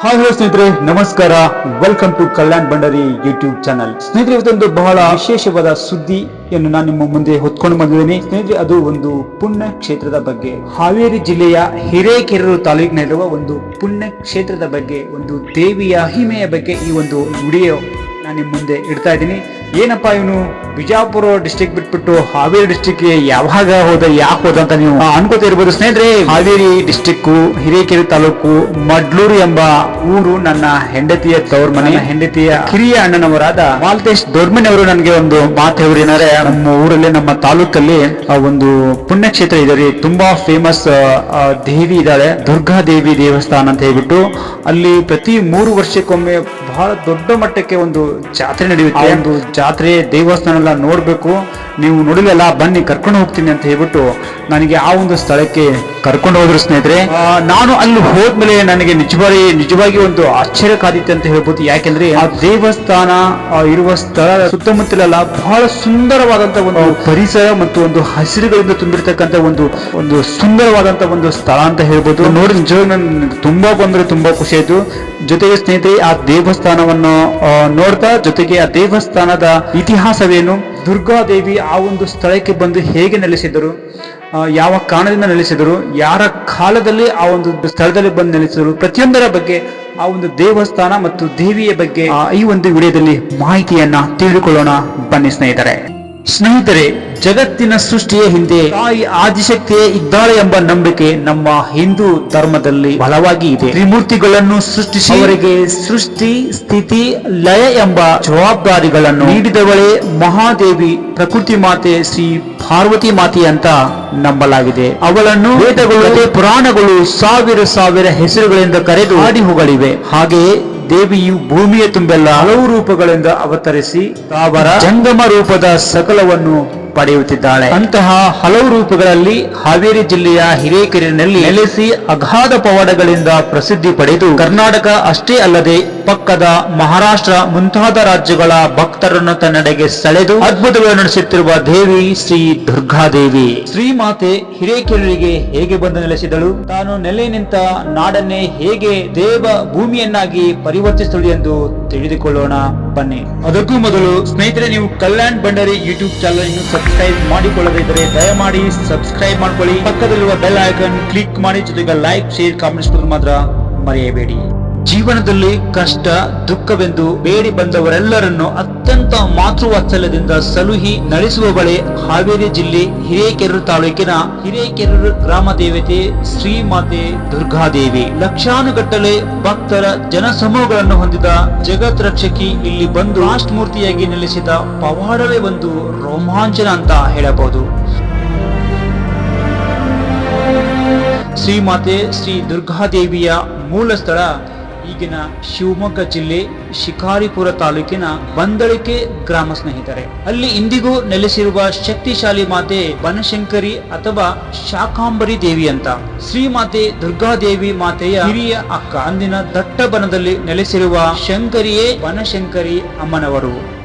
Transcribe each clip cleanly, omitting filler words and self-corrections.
Hi hello ಸ್ನೇಹಿತರೆ, ನಮಸ್ಕಾರ. Welcome to Kalyan Bhandari YouTube channel. ಸ್ನೇಹಿತರೆ, ಇವತ್ತೊಂದು ಬಹಳ ವಿಶೇಷವಾದ ಸುದ್ದಿಯನ್ನು ನಾನು ನಿಮ್ಮ ಮುಂದೆ ಹೊತ್ಕೊಂಡು ಬಂದಿದ್ದೇನೆ. ಸ್ನೇಹಿತರೆ, ಅದು ಒಂದು ಪುಣ್ಯ ಕ್ಷೇತ್ರದ ಬಗ್ಗೆ, ಹಾವೇರಿ ಜಿಲ್ಲೆಯ ಹಿರೇಕೆರೂರು ತಾಲೂಕಿನಲ್ಲಿರುವ ಒಂದು ಪುಣ್ಯ ಕ್ಷೇತ್ರದ ಬಗ್ಗೆ, ಒಂದು ದೇವಿಯ ಮಹಿಮೆಯ ಬಗ್ಗೆ ಈ ಒಂದು ವಿಡಿಯೋ ನಾನು ನಿಮ್ಮ ಮುಂದೆ ಇಡ್ತಾ ಇದ್ದೀನಿ. ಏನಪ್ಪಾ ಇವನು ಬಿಜಾಪುರ ಡಿಸ್ಟ್ರಿಕ್ಟ್ ಬಿಟ್ಬಿಟ್ಟು ಹಾವೇರಿ ಡಿಸ್ಟ್ರಿಕ್ಟ್ ಯಾವಾಗ ಹೋದ, ಯಾಕೆ ಹೋದ ಅಂತ ನೀವು ಅನ್ಕೋತಾ ಇರ್ಬೋದು. ಸ್ನೇಹಿತರೆ, ಹಾವೇರಿ ಡಿಸ್ಟ್ರಿಕ್ಟ್ ಹಿರೇಕೆರೆ ತಾಲೂಕು ಮಡ್ಲೂರು ಎಂಬ ಊರು ನನ್ನ ಹೆಂಡತಿಯ ತವರು ಮನೆ. ಹೆಂಡತಿಯ ಕಿರಿಯ ಅಣ್ಣನವರಾದ ಮಾಲ್ತೇಶ್ ದೊಡ್ಮನಿ ಅವರು ನನಗೆ ಒಂದು ಮಾತು ಹೇಳಿದ್ರು. ಏನಾದ್ರೆ ನಮ್ಮ ಊರಲ್ಲಿ, ನಮ್ಮ ತಾಲೂಕಲ್ಲಿ ಒಂದು ಪುಣ್ಯಕ್ಷೇತ್ರ ಇದೆ ರೀ, ತುಂಬಾ ಫೇಮಸ್ ದೇವಿ ಇದ್ದಾಳೆ, ದುರ್ಗಾ ದೇವಿ ದೇವಸ್ಥಾನ ಅಂತ ಹೇಳ್ಬಿಟ್ಟು. ಅಲ್ಲಿ ಪ್ರತಿ 3 ವರ್ಷಕ್ಕೊಮ್ಮೆ ಬಹಳ ದೊಡ್ಡ ಮಟ್ಟಕ್ಕೆ ಒಂದು ಜಾತ್ರೆ ನಡೆಯುತ್ತೆ. ಒಂದು ಜಾತ್ರೆ ದೇವಸ್ಥಾನ ಎಲ್ಲ ನೋಡ್ಬೇಕು, ನೀವು ನೋಡಿಲ್ಲ, ಬನ್ನಿ ಕರ್ಕೊಂಡು ಹೋಗ್ತೀನಿ ಅಂತ ಹೇಳ್ಬಿಟ್ಟು ನನಗೆ ಆ ಒಂದು ಸ್ಥಳಕ್ಕೆ ಕರ್ಕೊಂಡು ಹೋದ್ರು. ಸ್ನೇಹಿತರೆ, ನಾನು ಅಲ್ಲಿ ಹೋದ್ಮೇಲೆ ನನಗೆ ನಿಜವಾಗಿ ಒಂದು ಆಶ್ಚರ್ಯಕಾದಿತ್ತು ಅಂತ ಹೇಳ್ಬೋದು. ಯಾಕೆಂದ್ರೆ ಆ ದೇವಸ್ಥಾನ ಇರುವ ಸ್ಥಳ ಸುತ್ತಮುತ್ತಲೆಲ್ಲ ಬಹಳ ಸುಂದರವಾದಂತ ಒಂದು ಪರಿಸರ ಮತ್ತು ಒಂದು ಹಸಿರುಗಳಿಂದ ತುಂಬಿರ್ತಕ್ಕಂಥ ಒಂದು ಸುಂದರವಾದಂತ ಒಂದು ಸ್ಥಳ ಅಂತ ಹೇಳ್ಬೋದು. ನೋಡಿ, ನಿಜವಾಗಿ ನನ್ಗೆ ತುಂಬಾ ಖುಷಿ ಆಯ್ತು. ಜೊತೆಗೆ ಸ್ನೇಹಿತರೆ, ಆ ದೇವಸ್ಥಾನವನ್ನು ನೋಡ್ತಾ, ಜೊತೆಗೆ ಆ ದೇವಸ್ಥಾನದ ಇತಿಹಾಸವೇನು, ದುರ್ಗಾದೇವಿ ಆ ಒಂದು ಸ್ಥಳಕ್ಕೆ ಬಂದು ಹೇಗೆ ನೆಲೆಸಿದರು, ಯಾವ ಕಾರಣದಿಂದ ನೆಲೆಸಿದರು, ಯಾರ ಕಾಲದಲ್ಲಿ ಆ ಒಂದು ಸ್ಥಳದಲ್ಲಿ ಬಂದು ನೆಲೆಸಿದರು, ಪ್ರತಿಯೊಂದರ ಬಗ್ಗೆ, ಆ ಒಂದು ದೇವಸ್ಥಾನ ಮತ್ತು ದೇವಿಯ ಬಗ್ಗೆ ಈ ಒಂದು ವಿಡಿಯೋದಲ್ಲಿ ಮಾಹಿತಿಯನ್ನ ತಿಳಿದುಕೊಳ್ಳೋಣ. ಬನ್ನಿ ಸ್ನೇಹಿತರೆ, ಜಗತ್ತಿನ ಸೃಷ್ಟಿಯ ಹಿಂದೆ ತಾಯಿ ಆದಿಶಕ್ತಿಯೇ ಇದ್ದಾಳೆ ಎಂಬ ನಂಬಿಕೆ ನಮ್ಮ ಹಿಂದೂ ಧರ್ಮದಲ್ಲಿ ಬಲವಾಗಿ ಇದೆ. ತ್ರಿಮೂರ್ತಿಗಳನ್ನು ಸೃಷ್ಟಿಸಿ ಅವರಿಗೆ ಸೃಷ್ಟಿ, ಸ್ಥಿತಿ, ಲಯ ಎಂಬ ಜವಾಬ್ದಾರಿಗಳನ್ನು ನೀಡಿದವಳೇ ಮಹಾದೇವಿ, ಪ್ರಕೃತಿ ಮಾತೆ, ಶ್ರೀ ಪಾರ್ವತಿ ಮಾತೆ ಅಂತ ನಂಬಲಾಗಿದೆ. ಅವಳನ್ನು ವೇದಗಳು, ಪುರಾಣಗಳು ಸಾವಿರ ಹೆಸರುಗಳಿಂದ ಕರೆದು ಹಾಡಿ ಹೊಗಳಿವೆ. ಹಾಗೆಯೇ ದೇವಿಯು ಭೂಮಿಯ ತುಂಬೆಲ್ಲ ಹಲವು ರೂಪಗಳಿಂದ ಅವತರಿಸಿ ಅವರ ಜಂಗಮ ರೂಪದ ಸಕಲವನ್ನು ಪಡೆಯುತ್ತಿದ್ದಾಳೆ. ಅಂತಹ ಹಲವು ರೂಪಗಳಲ್ಲಿ ಹಾವೇರಿ ಜಿಲ್ಲೆಯ ಹಿರೇಕೆರೆಯಲ್ಲಿ ನೆಲೆಸಿ ಅಗಾಧ ಪವಾಡಗಳಿಂದ ಪ್ರಸಿದ್ಧಿ ಪಡೆದು ಕರ್ನಾಟಕ ಅಷ್ಟೇ ಅಲ್ಲದೆ ಪಕ್ಕದ ಮಹಾರಾಷ್ಟ್ರ ಮುಂತಾದ ರಾಜ್ಯಗಳ ಭಕ್ತರನ್ನು ತನ್ನೆಡೆಗೆ ಸೆಳೆದು ಅದ್ಭುತಗಳನ್ನು ನಡೆಸುತ್ತಿರುವ ದೇವಿ ಶ್ರೀ ದುರ್ಗಾದೇವಿ. ಶ್ರೀಮಾತೆ ಹಿರೇಕೆರೂರಿಗೆ ಹೇಗೆ ಬಂದು ನೆಲೆಸಿದಳು, ತಾನು ನೆಲೆ ನಿಂತ ನಾಡನ್ನೇ ಹೇಗೆ ದೇವ ಭೂಮಿಯನ್ನಾಗಿ ಪರಿವರ್ತಿಸಿದಳು ಎಂದು ತಿಳಿದುಕೊಳ್ಳೋಣ. ಬನ್ನಿ. ಅದಕ್ಕೂ ಮೊದಲು ಸ್ನೇಹಿತರೆ, ನೀವು ಕಲ್ಯಾಣ್ ಭಂಡಾರಿ ಯೂಟ್ಯೂಬ್ ಚಾನಲ್ ಇನ್ನು ಸಬ್ಸ್ಕ್ರೈಬ್ ಮಾಡಿಕೊಳ್ಳದಿದ್ದರೆ ದಯಮಾಡಿ ಸಬ್ಸ್ಕ್ರೈಬ್ ಮಾಡ್ಕೊಳ್ಳಿ. ಪಕ್ಕದಲ್ಲಿರುವ ಬೆಲ್ ಐಕಾನ್ ಕ್ಲಿಕ್ ಮಾಡಿ. ಜೊತೆಗೆ ಲೈಕ್, ಶೇರ್, ಕಾಮೆಂಟ್ಸ್ ಮಾತ್ರ ಮರೆಯಬೇಡಿ. ಜೀವನದಲ್ಲಿ ಕಷ್ಟ ದುಃಖವೆಂದು ಬೇಡಿ ಬಂದವರೆಲ್ಲರನ್ನು ಅತ್ಯಂತ ಮಾತೃವಾತ್ಸಲ್ಯದಿಂದ ಸಲುಹಿ ನಡೆಸುವವಳೆ ಹಾವೇರಿ ಜಿಲ್ಲೆ ಹಿರೇಕೆರೂರು ತಾಲೂಕಿನ ಹಿರೇಕೆರೂರು ಗ್ರಾಮ ದೇವತೆ ಶ್ರೀಮಾತೆ ದುರ್ಗಾದೇವಿ. ಲಕ್ಷಾನುಗಟ್ಟಲೆ ಭಕ್ತರ ಜನಸಮೂಹಗಳನ್ನು ಹೊಂದಿದ ಜಗತ್ ರಕ್ಷಕಿ ಇಲ್ಲಿ ಬಂದು ರಾಷ್ಟ್ರಮೂರ್ತಿಯಾಗಿ ನೆಲೆಸಿದ ಪವಾಡವೇ ಒಂದು ರೋಮಾಂಚನ ಅಂತ ಹೇಳಬಹುದು. ಶ್ರೀಮಾತೆ ಶ್ರೀ ದುರ್ಗಾದೇವಿಯ ಮೂಲ ಸ್ಥಳ ಈಗಿನ ಶಿವಮೊಗ್ಗ ಜಿಲ್ಲೆ ಶಿಕಾರಿಪುರ ತಾಲೂಕಿನ ಬಂದಳಿಕೆ ಗ್ರಾಮ. ಸ್ನೇಹಿತರೆ, ಅಲ್ಲಿ ಇಂದಿಗೂ ನೆಲೆಸಿರುವ ಶಕ್ತಿಶಾಲಿ ಮಾತೆ ಬನಶಂಕರಿ ಅಥವಾ ಶಾಕಾಂಬರಿ ದೇವಿ ಅಂತ. ಶ್ರೀಮಾತೆ ದುರ್ಗಾದೇವಿ ಮಾತೆಯ ಹಿರಿಯ ಅಕ್ಕ. ಅಂದಿನ ದಟ್ಟ ಬನದಲ್ಲಿ ನೆಲೆಸಿರುವ ಶಂಕರಿಯೇ ಬನಶಂಕರಿ ಅಮ್ಮನವರು.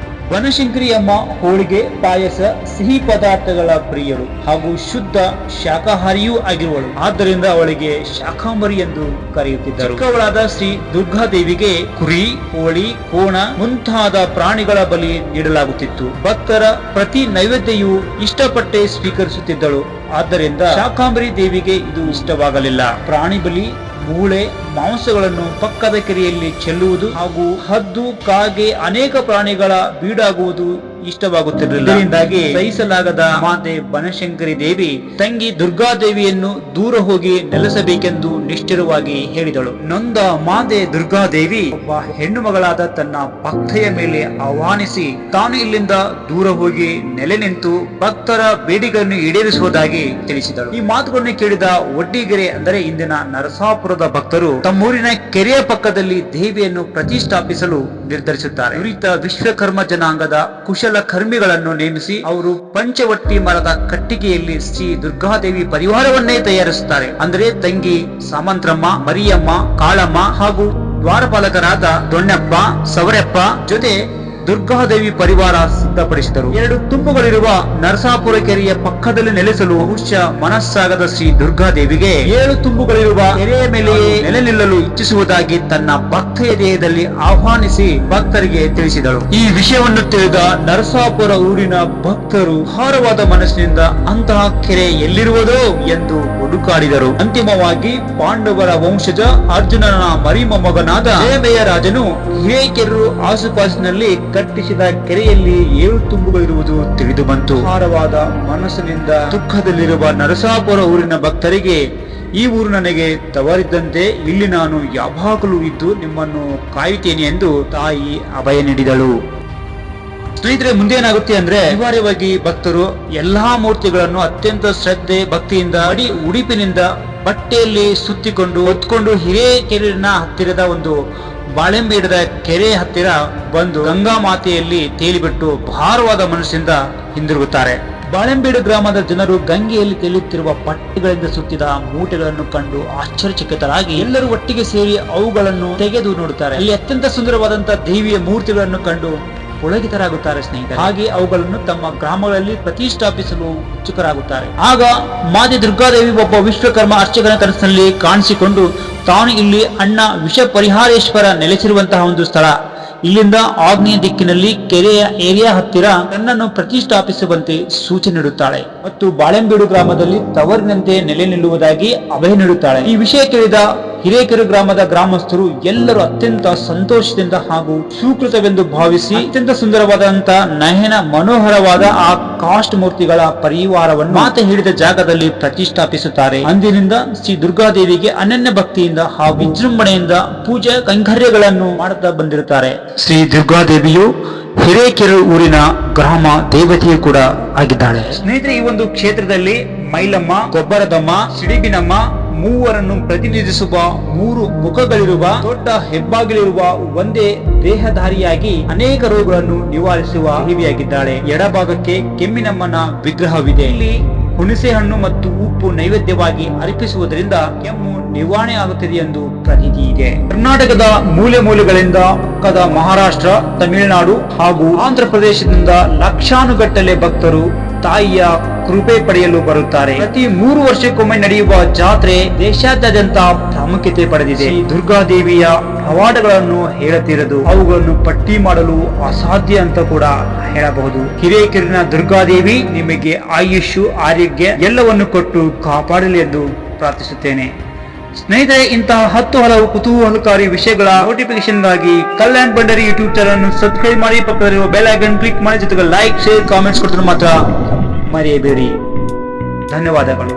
ಬನಶಂಕರಿ ಅಮ್ಮ ಹೋಳಿಗೆ, ಪಾಯಸ, ಸಿಹಿ ಪದಾರ್ಥಗಳ ಪ್ರಿಯರು ಹಾಗೂ ಶುದ್ಧ ಶಾಕಾಹಾರಿಯೂ ಆಗಿರುವಳು. ಆದ್ದರಿಂದ ಅವಳಿಗೆ ಶಾಕಾಂಬರಿ ಎಂದು ಕರೆಯುತ್ತಿದ್ದರು. ಚಿಕ್ಕವಳಾದ ಶ್ರೀ ದುರ್ಗಾದೇವಿಗೆ ಕುರಿ, ಕೋಳಿ, ಕೋಣ ಮುಂತಾದ ಪ್ರಾಣಿಗಳ ಬಲಿ ನೀಡಲಾಗುತ್ತಿತ್ತು. ಭಕ್ತರ ಪ್ರತಿ ನೈವೇದ್ಯವು ಇಷ್ಟಪಟ್ಟೆ ಸ್ವೀಕರಿಸುತ್ತಿದ್ದಳು. ಆದ್ದರಿಂದ ಶಾಕಾಂಬರಿ ದೇವಿಗೆ ಇದು ಇಷ್ಟವಾಗಲಿಲ್ಲ. ಪ್ರಾಣಿ ಬಲಿ, ಮೂಳೆ, ಮಾಂಸಗಳನ್ನು ಪಕ್ಕದ ಕೆರೆಯಲ್ಲಿ ಚೆಲ್ಲುವುದು ಹಾಗೂ ಹದ್ದು, ಕಾಗೆ, ಅನೇಕ ಪ್ರಾಣಿಗಳ ಬೀಡಾಗುವುದು ಇಷ್ಟವಾಗುತ್ತಿರಲಿಲ್ಲ. ಇದರಿಂದಾಗಿ ಸಹಿಸಲಾಗದ ಮಾತೆ ಬನಶಂಕರಿ ದೇವಿ ತಂಗಿ ದುರ್ಗಾದೇವಿಯನ್ನು ದೂರ ಹೋಗಿ ನೆಲೆಸಬೇಕೆಂದು ನಿಷ್ಠುರವಾಗಿ ಹೇಳಿದಳು. ನೊಂದ ಮಾತೆ ದುರ್ಗಾದೇವಿ ಒಬ್ಬ ಹೆಣ್ಣು ಮಗಳಾದ ತನ್ನ ಭಕ್ತೆಯ ಮೇಲೆ ಆಹ್ವಾನಿಸಿ ತಾನು ಇಲ್ಲಿಂದ ದೂರ ಹೋಗಿ ನೆಲೆ ನಿಂತು ಭಕ್ತರ ಬೇಡಿಕೆಯನ್ನು ಈಡೇರಿಸುವುದಾಗಿ ತಿಳಿಸಿದಳು. ಈ ಮಾತುಗಳನ್ನು ಕೇಳಿದ ಒಡ್ಡಿಗೆರೆ ಅಂದರೆ ಇಂದಿನ ನರಸಾಪುರದ ಭಕ್ತರು ತಮ್ಮೂರಿನ ಕೆರೆಯ ಪಕ್ಕದಲ್ಲಿ ದೇವಿಯನ್ನು ಪ್ರತಿಷ್ಠಾಪಿಸಲು ನಿರ್ಧರಿಸುತ್ತಾರೆ. ನುರಿತ ವಿಶ್ವಕರ್ಮ ಜನಾಂಗದ ಕುಶಲ ಕರ್ಮಿಗಳನ್ನು ನೇಮಿಸಿ ಅವರು ಪಂಚವಟ್ಟಿ ಮರದ ಕಟ್ಟಿಗೆಯಲ್ಲಿ ಶ್ರೀ ದುರ್ಗಾದೇವಿ ಪರಿವಾರವನ್ನೇ ತಯಾರಿಸುತ್ತಾರೆ. ಅಂದರೆ ತಂಗಿ ಸಾಮಂತ್ರಮ್ಮ, ಮರಿಯಮ್ಮ, ಕಾಳಮ್ಮ ಹಾಗೂ ದ್ವಾರಪಾಲಕರಾದ ದೊಣ್ಣಪ್ಪ, ಸವರೆಪ್ಪ ಜೊತೆ ದುರ್ಗಾದೇವಿ ಪರಿವಾರ ಸಿದ್ಧಪಡಿಸಿದರು. 2 ತುಂಬುಗಳಿರುವ ನರಸಾಪುರ ಕೆರೆಯ ಪಕ್ಕದಲ್ಲಿ ನೆಲೆಸಲು ಬಹುಶಃ ಮನಸ್ಸಾಗದ ಶ್ರೀ ದುರ್ಗಾದೇವಿಗೆ 7 ತುಂಬುಗಳಿರುವ ಕೆರೆಯ ಮೇಲೆಯೇ ನೆಲೆ ನಿಲ್ಲಲು ಇಚ್ಛಿಸುವುದಾಗಿ ತನ್ನ ಭಕ್ತೆಯ ದೇಹದಲ್ಲಿ ಆಹ್ವಾನಿಸಿ ಭಕ್ತರಿಗೆ ತಿಳಿಸಿದಳು. ಈ ವಿಷಯವನ್ನು ತಿಳಿದ ನರಸಾಪುರ ಊರಿನ ಭಕ್ತರು ಭಾರವಾದ ಮನಸ್ಸಿನಿಂದ ಅಂತಹ ಕೆರೆ ಎಲ್ಲಿರುವುದೋ ಎಂದು ಹುಡುಕಾಡಿದರು. ಅಂತಿಮವಾಗಿ ಪಾಂಡವರ ವಂಶಜ ಅರ್ಜುನನ ಮರಿ ಮೊಮ್ಮಗನಾದ ಜಯಮೇಯ ರಾಜನು ಹಿರೇಕೆರೂರು ಆಸುಪಾಸಿನಲ್ಲಿ ಕಟ್ಟಿಸಿದ ಕೆರೆಯಲ್ಲಿ 7 ತುಂಬುಗಳಿರುವುದು ತಿಳಿದು ಬಂತು. ಭಾರವಾದ ಮನಸ್ಸಿನಿಂದ ದುಃಖದಲ್ಲಿರುವ ನರಸಾಪುರ ಊರಿನ ಭಕ್ತರಿಗೆ, ಈ ಊರು ನನಗೆ ತವರಿದ್ದಂತೆ, ಇಲ್ಲಿ ನಾನು ಯಾವಾಗಲೂ ಇದ್ದು ನಿಮ್ಮನ್ನು ಕಾಯುತ್ತೇನೆ ಎಂದು ತಾಯಿ ಅಭಯ ನೀಡಿದಳು. ಸ್ನೇಹಿತರೆ, ಮುಂದೇನಾಗುತ್ತೆ ಅಂದ್ರೆ ಅನಿವಾರ್ಯವಾಗಿ ಭಕ್ತರು ಎಲ್ಲಾ ಮೂರ್ತಿಗಳನ್ನು ಅತ್ಯಂತ ಶ್ರದ್ಧೆ ಭಕ್ತಿಯಿಂದ ಉಡುಪಿನಿಂದ ಬಟ್ಟೆಯಲ್ಲಿ ಸುತ್ತಿಕೊಂಡು ಹೊತ್ಕೊಂಡು ಹಿರೇಕೆರೂರಿನ ಹತ್ತಿರದ ಒಂದು ಬಾಳೆಂಬೇಡದ ಕೆರೆ ಹತ್ತಿರ ಬಂದು ಗಂಗಾ ಮಾತೆಯಲ್ಲಿ ತೇಲಿಬಿಟ್ಟು ಭಾರವಾದ ಮನಸ್ಸಿಂದ ಹಿಂದಿರುಗುತ್ತಾರೆ. ಬಾಳೆಂಬೇಡು ಗ್ರಾಮದ ಜನರು ಗಂಗೆಯಲ್ಲಿ ತೇಲುತ್ತಿರುವ ಬಟ್ಟೆಗಳಿಂದ ಸುತ್ತಿದ ಮೂಟೆಗಳನ್ನು ಕಂಡು ಆಶ್ಚರ್ಯಚಕಿತರಾಗಿ ಎಲ್ಲರೂ ಒಟ್ಟಿಗೆ ಸೇರಿ ಅವುಗಳನ್ನು ತೆಗೆದು ನೋಡುತ್ತಾರೆ. ಅಲ್ಲಿ ಅತ್ಯಂತ ಸುಂದರವಾದಂತಹ ದೇವಿಯ ಮೂರ್ತಿಗಳನ್ನು ಕಂಡು ಪುಳಕಿತರಾಗುತ್ತಾರೆ ಸ್ನೇಹಿತರೆ. ಹಾಗೆ ಅವುಗಳನ್ನು ತಮ್ಮ ಗ್ರಾಮಗಳಲ್ಲಿ ಪ್ರತಿಷ್ಠಾಪಿಸಲು ಉತ್ಸುಕರಾಗುತ್ತಾರೆ. ಆಗ ಮಾತೆ ದುರ್ಗಾದೇವಿ ಒಬ್ಬ ವಿಶ್ವಕರ್ಮ ಅರ್ಚಕನ ಕನಸಿನಲ್ಲಿ ಕಾಣಿಸಿಕೊಂಡು, ತಾನು ಇಲ್ಲಿ ಅಣ್ಣ ವಿಷ ಪರಿಹಾರೇಶ್ವರ ನೆಲೆಸಿರುವಂತಹ ಒಂದು ಸ್ಥಳ, ಇಲ್ಲಿಂದ ಆಗ್ನೇಯ ದಿಕ್ಕಿನಲ್ಲಿ ಕೆರೆಯ ಏರಿಯಾ ಹತ್ತಿರ ತನ್ನನ್ನು ಪ್ರತಿಷ್ಠಾಪಿಸುವಂತೆ ಸೂಚನೆ ನೀಡುತ್ತಾಳೆ ಮತ್ತು ಬಾಳೆಂಬೇಡು ಗ್ರಾಮದಲ್ಲಿ ತವರಿನಂತೆ ನೆಲೆ ನಿಲ್ಲುವುದಾಗಿ ಅಭಯ ನೀಡುತ್ತಾಳೆ. ಈ ವಿಷಯ ಕೇಳಿದ ಹಿರೇಕೆರೂರು ಗ್ರಾಮದ ಗ್ರಾಮಸ್ಥರು ಎಲ್ಲರೂ ಅತ್ಯಂತ ಸಂತೋಷದಿಂದ ಹಾಗೂ ಸುಕೃತವೆಂದು ಭಾವಿಸಿ ಅತ್ಯಂತ ಸುಂದರವಾದಂತಹ ನಯನ ಮನೋಹರವಾದ ಆ ಕಾಸ್ಟ್ ಮೂರ್ತಿಗಳ ಪರಿವಾರವನ್ನು ಮಾತೆ ಹೇಳಿದ ಜಾಗದಲ್ಲಿ ಪ್ರತಿಷ್ಠಾಪಿಸುತ್ತಾರೆ. ಅಂದಿನಿಂದ ಶ್ರೀ ದುರ್ಗಾದೇವಿಗೆ ಅನನ್ಯ ಭಕ್ತಿಯಿಂದ ಹಾಗೂ ವಿಜೃಂಭಣೆಯಿಂದ ಪೂಜೆ ಕೈಂಕರ್ಯಗಳನ್ನು ಮಾಡುತ್ತಾ ಬಂದಿರುತ್ತಾರೆ. ಶ್ರೀ ದುರ್ಗಾದೇವಿಯು ಹಿರೇಕೆರೂರು ಊರಿನ ಗ್ರಾಮ ದೇವತೆಯೂ ಕೂಡ ಆಗಿದ್ದಾಳೆ. ಸ್ನೇಹಿತರೆ, ಈ ಒಂದು ಕ್ಷೇತ್ರದಲ್ಲಿ ಮೈಲಮ್ಮ, ಗೊಬ್ಬರದಮ್ಮ, ಸಿಡಿಬಿನಮ್ಮ ಮೂವರನ್ನು ಪ್ರತಿನಿಧಿಸುವ 3 ಮುಖಗಳಿರುವ ದೊಡ್ಡ ಹೆಬ್ಬಾಗಿಲಿರುವ ಒಂದೇ ದೇಹಧಾರಿಯಾಗಿ ಅನೇಕ ರೋಗಗಳನ್ನು ನಿವಾರಿಸುವ ದೇವಿಯಾಗಿದ್ದಾಳೆ. ಎಡಭಾಗಕ್ಕೆ ಕೆಮ್ಮಿನಮ್ಮನ ವಿಗ್ರಹವಿದೆ. ಇಲ್ಲಿ ಹುಣಸೆ ಹಣ್ಣು ಮತ್ತು ಉಪ್ಪು ನೈವೇದ್ಯವಾಗಿ ಅರ್ಪಿಸುವುದರಿಂದ ಕೆಮ್ಮು ನಿವಾರಣೆ ಆಗುತ್ತದೆ ಎಂದು ಪ್ರತೀತಿ ಇದೆ. ಕರ್ನಾಟಕದ ಮೂಲೆ ಮೂಲೆಗಳಿಂದ ಮಹಾರಾಷ್ಟ್ರ, ತಮಿಳುನಾಡು ಹಾಗೂ ಆಂಧ್ರ ಪ್ರದೇಶದಿಂದ ಲಕ್ಷಾನುಗಟ್ಟಲೆ ಭಕ್ತರು ತಾಯಿಯ ಕೃಪೆ ಪಡೆಯಲು ಬರುತ್ತಾರೆ. ಪ್ರತಿ 3 ವರ್ಷಕ್ಕೊಮ್ಮೆ ನಡೆಯುವ ಜಾತ್ರೆ ದೇಶಾದ್ಯಂತ ಪ್ರಾಮುಖ್ಯತೆ ಪಡೆದಿದೆ. ದುರ್ಗಾದೇವಿಯ ಪವಾಡಗಳನ್ನು ಹೇಳುತ್ತಿರದು, ಅವುಗಳನ್ನು ಪಟ್ಟಿ ಮಾಡಲು ಅಸಾಧ್ಯ ಅಂತ ಕೂಡ ಹೇಳಬಹುದು. ಹಿರೇಕೆರೂರಿನ ದುರ್ಗಾದೇವಿ ನಿಮಗೆ ಆಯುಷು, ಆರೋಗ್ಯ ಎಲ್ಲವನ್ನು ಕೊಟ್ಟು ಕಾಪಾಡಲಿ ಎಂದು ಪ್ರಾರ್ಥಿಸುತ್ತೇನೆ. ಸ್ನೇಹಿತರೆ, ಇಂತಹ 10 ಹಲವು ಕುತೂಹಲಕಾರಿ ವಿಷಯಗಳ ನೋಟಿಫಿಕೇಶನ್ಗಾಗಿ ಕಲ್ಯಾಣ್ ಬಂಡರಿ ಯೂಟ್ಯೂಬ್ ಚಾನಲ್ ಸಬ್ಸ್ಕ್ರೈಬ್ ಮಾಡಿ, ಪಕ್ಕದಲ್ಲಿರುವ ಬೆಲ್ ಐಕಾನ್ ಕ್ಲಿಕ್ ಮಾಡಿ, ಜೊತೆಗೆ ಲೈಕ್, ಶೇರ್, ಕಾಮೆಂಟ್ಸ್ ಕೊಡಲು ಮಾತ್ರ ಮರೆಯಬೇಡಿ. ಧನ್ಯವಾದಗಳು.